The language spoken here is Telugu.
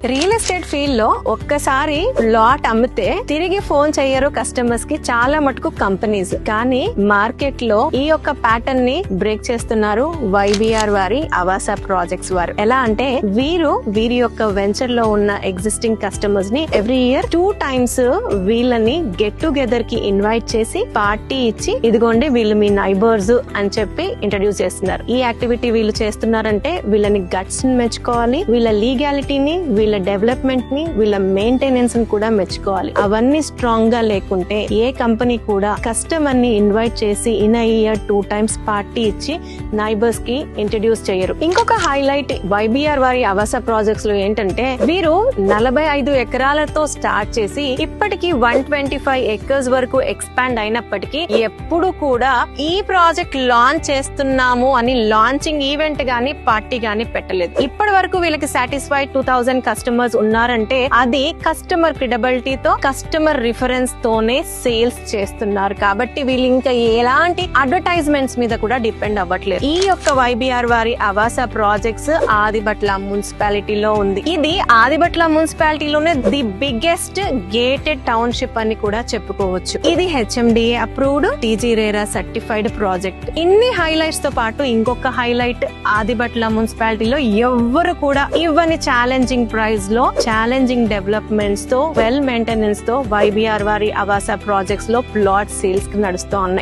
రియల్ ఎస్టేట్ ఫీల్డ్ లో ఒక్కసారి లాట్ అమ్మితే తిరిగి ఫోన్ చెయ్యరు కస్టమర్స్ కి చాలా మటుకు కంపెనీస్. కానీ మార్కెట్ లో ఈ యొక్క ప్యాటర్న్ ని బ్రేక్ చేస్తున్నారు వైబీఆర్ వారి ఆవాస ప్రాజెక్ట్స్ వారు. ఎలా అంటే వీరి యొక్క వెంచర్ లో ఉన్న ఎగ్జిస్టింగ్ కస్టమర్స్ ని ఎవ్రీ ఇయర్ 2 times వీళ్ళని గెట్ టుగెదర్ కి ఇన్వైట్ చేసి పార్టీ ఇచ్చి ఇదిగోండి వీళ్ళు మీ నైబర్స్ అని చెప్పి ఇంట్రడ్యూస్ చేస్తున్నారు. ఈ యాక్టివిటీ వీళ్ళు చేస్తున్నారంటే వీళ్ళని గట్స్ ని మెచ్చుకోవాలి, వీళ్ళ లీగాలిటీని, వీళ్ళ డెవలప్మెంట్ ని, వీళ్ళ మెయింటెనెన్స్ ని కూడా మెచ్చుకోవాలి. అవన్నీ స్ట్రాంగ్ గా లేకుంటే ఏ కంపెనీ కూడా కస్టమర్ ని ఇన్వైట్ చేసి ఇన్ ఇయర్ 2 times పార్టీ ఇచ్చి నైబర్స్ కి ఇంట్రడ్యూస్ చేయరు. ఇంకొక హైలైట్ వైబీఆర్ వారి ఆవాస ప్రాజెక్ట్స్ లో ఏంటంటే వీరు 45 ఎకరాలతో స్టార్ట్ చేసి ఇప్పటికి 125 acres వరకు ఎక్స్పాండ్ అయినప్పటికీ ఎప్పుడు కూడా ఈ ప్రాజెక్ట్ లాంచ్ చేస్తున్నాము అని లాంచింగ్ ఈవెంట్ గానీ పార్టీ గానీ పెట్టలేదు. ఇప్పటి వరకు వీళ్ళకి సాటిస్ఫైడ్ 2000 కస్టమర్స్ ఉన్నారంటే అది కస్టమర్ క్రెడిబిలిటీతో, కస్టమర్ రిఫరెన్స్ తోనే సేల్స్ చేస్తున్నారు. కాబట్టి వీళ్ళు ఇంకా ఎలాంటి అడ్వర్టైజ్మెంట్స్ మీద కూడా డిపెండ్ అవ్వట్లేదు. ఈ యొక్క వైబీఆర్ వారి ఆవాస ప్రాజెక్ట్స్ ఆదిబట్ల మున్సిపాలిటీలో ఉంది. ఇది ఆదిబట్ల మున్సిపాలిటీలోనే ది బిగ్గెస్ట్ గేటెడ్ టౌన్షిప్ అని కూడా చెప్పుకోవచ్చు. ఇది HMDA approved, TG RERA certified project. ఇన్ని హైలైట్స్ తో పాటు ఇంకొక హైలైట్ ఆదిబట్ల మున్సిపాలిటీలో ఎవ్వరు కూడా ఇవ్వని ఛాలెంజింగ్ ప్రైస్ లో, ఛాలెంజింగ్ డెవలప్మెంట్స్ తో, వెల్ మెయింటెనెన్స్ తో వైబీఆర్ వారి ఆవాస ప్రాజెక్ట్స్ లో ప్లాట్ సేల్స్ కి నడుస్తూ ఉన్నాయి.